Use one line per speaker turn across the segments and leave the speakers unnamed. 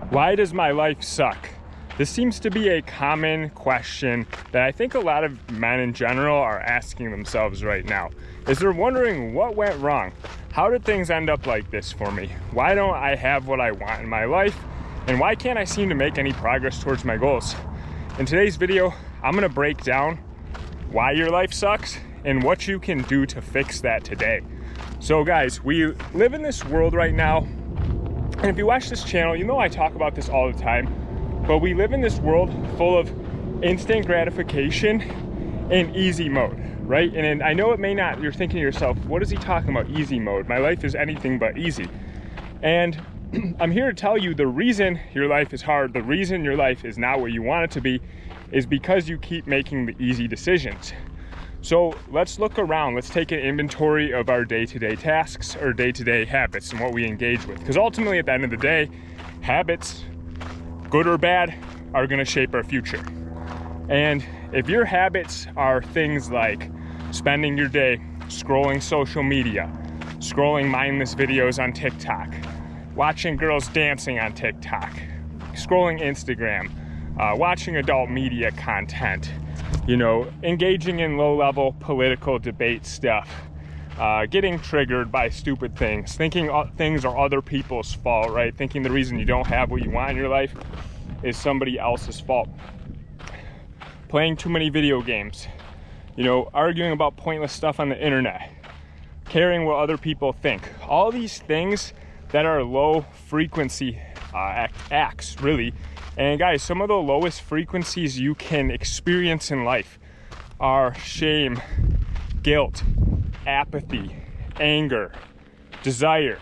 Why does my life suck? This seems to be a common question that I think a lot of men in general are asking themselves right now. Is they're wondering what went wrong? How did things end up like this for me? Why don't I have what I want in my life? And why can't I seem to make any progress towards my goals? In today's video, I'm gonna break down why your life sucks and what you can do to fix that today. So guys, we live in this world right now, and if you watch this channel, you know I talk about this all the time, but we live in this world full of instant gratification and easy mode, right? And I know it may not, you're thinking to yourself, what is he talking about, easy mode? My life is anything but easy. And I'm here to tell you the reason your life is hard, the reason your life is not what you want it to be, is because you keep making the easy decisions. So let's look around, let's take an inventory of our day-to-day tasks or day-to-day habits and what we engage with. Because ultimately at the end of the day, habits, good or bad, are gonna shape our future. And if your habits are things like spending your day scrolling social media, scrolling mindless videos on TikTok, watching girls dancing on TikTok, scrolling Instagram, watching adult media content, you know, engaging in low-level political debate stuff, getting triggered by stupid things, thinking things are other people's fault, right? Thinking the reason you don't have what you want in your life is somebody else's fault. Playing too many video games, you know, arguing about pointless stuff on the internet, caring what other people think. All these things that are low frequency acts, really. And guys, some of the lowest frequencies you can experience in life are shame, guilt, apathy, anger, desire.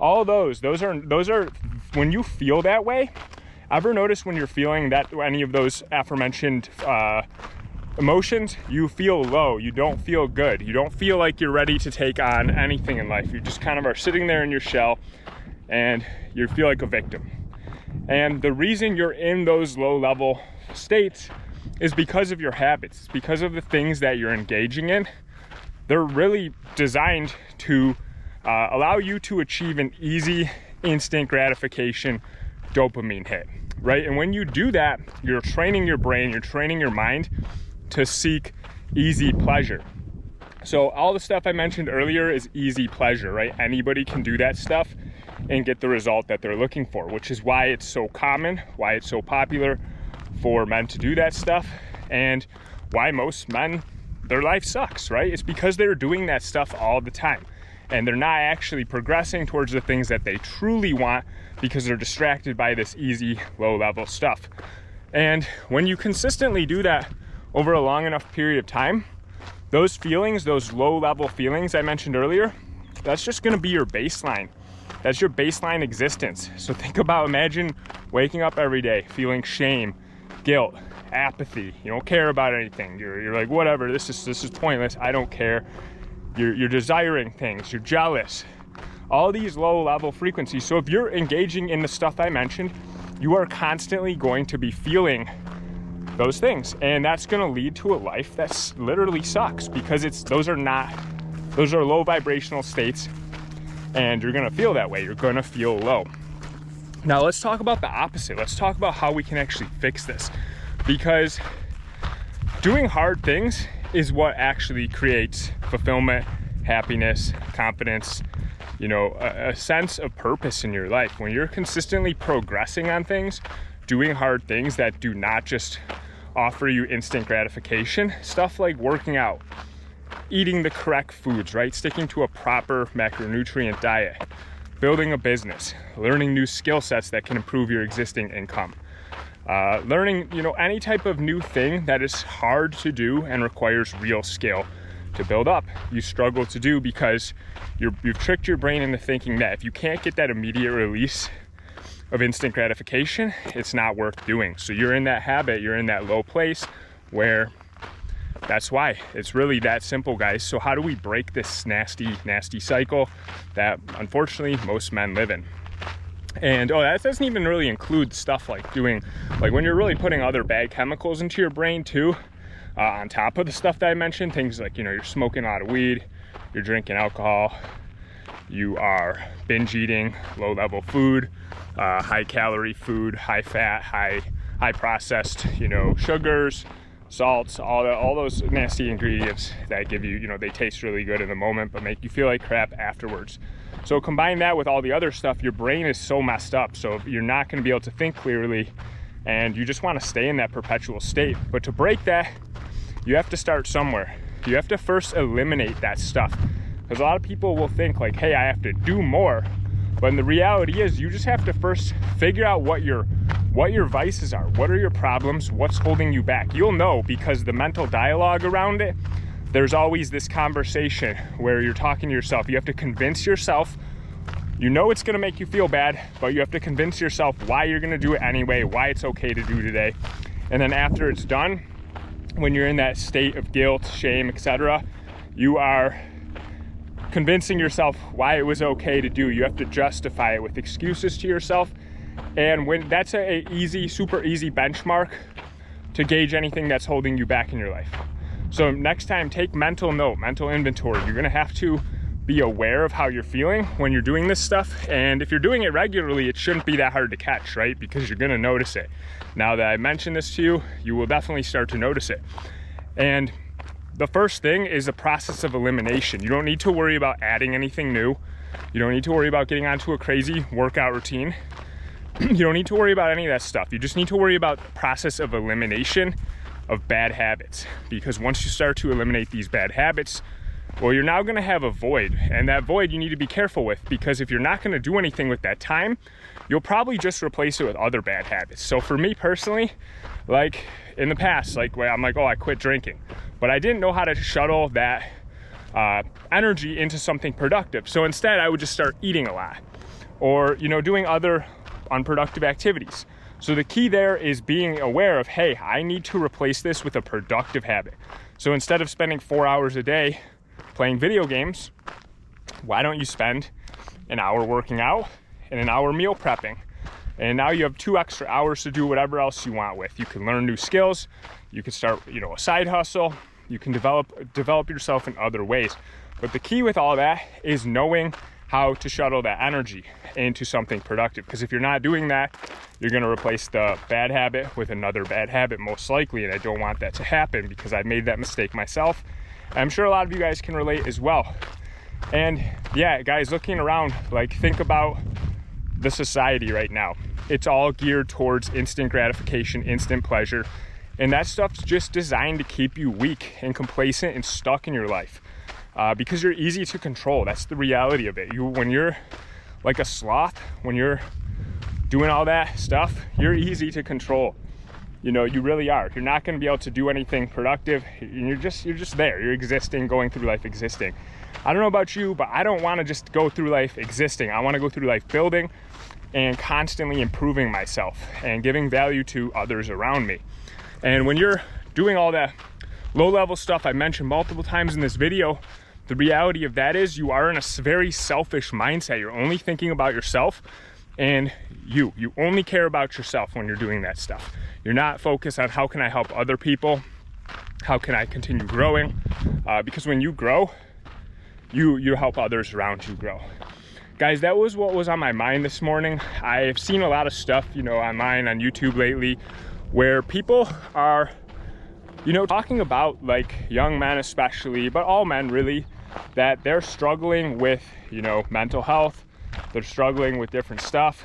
All those are when you feel that way. Ever notice when you're feeling that, any of those aforementioned emotions, you feel low, you don't feel good, you don't feel like you're ready to take on anything in life. You just kind of are sitting there in your shell and you feel like a victim. And the reason you're in those low-level states is because of your habits. It's because of the things that you're engaging in. They're really designed to allow you to achieve an easy, instant gratification dopamine hit, right? And when you do that, you're training your brain, you're training your mind to seek easy pleasure. So all the stuff I mentioned earlier is easy pleasure, right? Anybody can do that stuff and get the result that they're looking for, which is why it's so common, why it's so popular for men to do that stuff, and why most men, their life sucks, right? It's because they're doing that stuff all the time, and they're not actually progressing towards the things that they truly want because they're distracted by this easy, low-level stuff. And when you consistently do that over a long enough period of time, those feelings, those low-level feelings I mentioned earlier, that's just gonna be your baseline. That's your baseline existence. So think about, imagine waking up every day feeling shame, guilt, apathy. You don't care about anything. You're like, whatever, this is pointless. I don't care. You're desiring things. You're jealous. All these low-level frequencies. So if you're engaging in the stuff I mentioned, you are constantly going to be feeling those things, and that's going to lead to a life that literally sucks, because those are low vibrational states. And you're gonna feel that way, you're gonna feel low. Now let's talk about the opposite. Let's talk about how we can actually fix this. Because doing hard things is what actually creates fulfillment, happiness, confidence, you know, a sense of purpose in your life. When you're consistently progressing on things, doing hard things that do not just offer you instant gratification, stuff like working out, eating the correct foods, right? Sticking to a proper macronutrient diet, building a business, learning new skill sets that can improve your existing income, learning, you know, any type of new thing that is hard to do and requires real skill to build up. You struggle to do because you've tricked your brain into thinking that if you can't get that immediate release of instant gratification, it's not worth doing. So you're in that habit, you're in that low place where that's why. It's really that simple, guys. So how do we break this nasty, nasty cycle that unfortunately most men live in? And that doesn't even really include stuff like when you're really putting other bad chemicals into your brain too, on top of the stuff that I mentioned, things like, you know, you're smoking a lot of weed, you're drinking alcohol, you are binge eating low level food, high calorie food, high fat, high processed, sugars, salts, all those nasty ingredients that give you, they taste really good in the moment but make you feel like crap afterwards. So combine that with all the other stuff, your brain is so messed up, so you're not going to be able to think clearly, and you just want to stay in that perpetual state. But to break that, you have to start somewhere. You have to first eliminate that stuff, because a lot of people will think like, hey, I have to do more, but the reality is you just have to first figure out what your vices are, what are your problems, what's holding you back. You'll know, because the mental dialogue around it, there's always this conversation where you're talking to yourself. You have to convince yourself, it's gonna make you feel bad, but you have to convince yourself why you're gonna do it anyway, why it's okay to do today. And then after it's done, when you're in that state of guilt, shame, etc., you are convincing yourself why it was okay to do. You have to justify it with excuses to yourself. And when that's a super easy benchmark to gauge anything that's holding you back in your life. So next time, take mental inventory. You're gonna have to be aware of how you're feeling when you're doing this stuff. And if you're doing it regularly, it shouldn't be that hard to catch, right? Because you're gonna notice it. Now that I mentioned this to you, you will definitely start to notice it. And the first thing is the process of elimination. You don't need to worry about adding anything new. You don't need to worry about getting onto a crazy workout routine. You don't need to worry about any of that stuff. You just need to worry about the process of elimination of bad habits. Because once you start to eliminate these bad habits, well, you're now gonna have a void. And that void you need to be careful with, because if you're not gonna do anything with that time, you'll probably just replace it with other bad habits. So for me personally, like in the past, I'm like, oh, I quit drinking. But I didn't know how to shuttle that energy into something productive. So instead, I would just start eating a lot, or doing other unproductive activities. So the key there is being aware of, hey, I need to replace this with a productive habit. So instead of spending 4 hours a day playing video games, why don't you spend an hour working out and an hour meal prepping? And now you have 2 extra hours to do whatever else you want with. You can learn new skills, you can start, a side hustle, you can develop yourself in other ways. But the key with all that is knowing how to shuttle that energy into something productive. Because if you're not doing that, you're gonna replace the bad habit with another bad habit, most likely. And I don't want that to happen, because I made that mistake myself. I'm sure a lot of you guys can relate as well. And yeah, guys, looking around, think about the society right now. It's all geared towards instant gratification, instant pleasure. And that stuff's just designed to keep you weak and complacent and stuck in your life. Because you're easy to control. That's the reality of it. When you're like a sloth, when you're doing all that stuff, you're easy to control. You really are. You're not going to be able to do anything productive. You're just there. You're existing, going through life existing. I don't know about you, but I don't want to just go through life existing. I want to go through life building and constantly improving myself and giving value to others around me. And when you're doing all that low-level stuff I mentioned multiple times in this video, the reality of that is you are in a very selfish mindset. You're only thinking about yourself, and you only care about yourself when you're doing that stuff. You're not focused on how can I help other people, how can I continue growing, because when you grow, you help others around you grow. Guys, that was what was on my mind this morning. I've seen a lot of stuff, online on YouTube lately, where people are talking about, young men especially, but all men really, that they're struggling with, mental health, they're struggling with different stuff,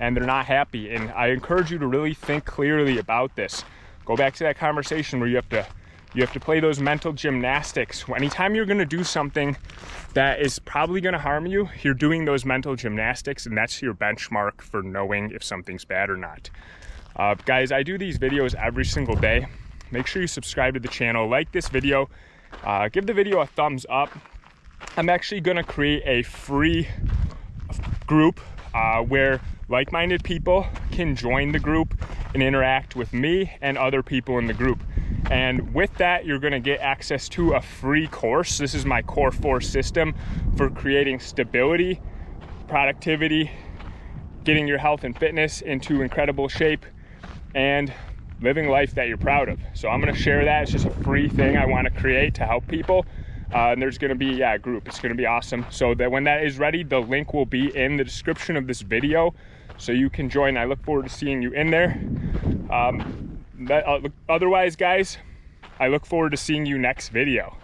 and they're not happy. And I encourage you to really think clearly about this. Go back to that conversation where you have to play those mental gymnastics. Anytime you're gonna do something that is probably gonna harm you, you're doing those mental gymnastics, and that's your benchmark for knowing if something's bad or not. Guys, I do these videos every single day. Make sure you subscribe to the channel, like this video, give the video a thumbs up. I'm actually gonna create a free group where like-minded people can join the group and interact with me and other people in the group. And with that, you're gonna get access to a free course. This is my Core 4 system for creating stability, productivity, getting your health and fitness into incredible shape, and living life that you're proud of. So I'm gonna share that. It's just a free thing I wanna create to help people. And there's gonna be, yeah, a group. It's gonna be awesome. So that when that is ready, the link will be in the description of this video, so you can join. I look forward to seeing you in there. Otherwise, guys, I look forward to seeing you next video.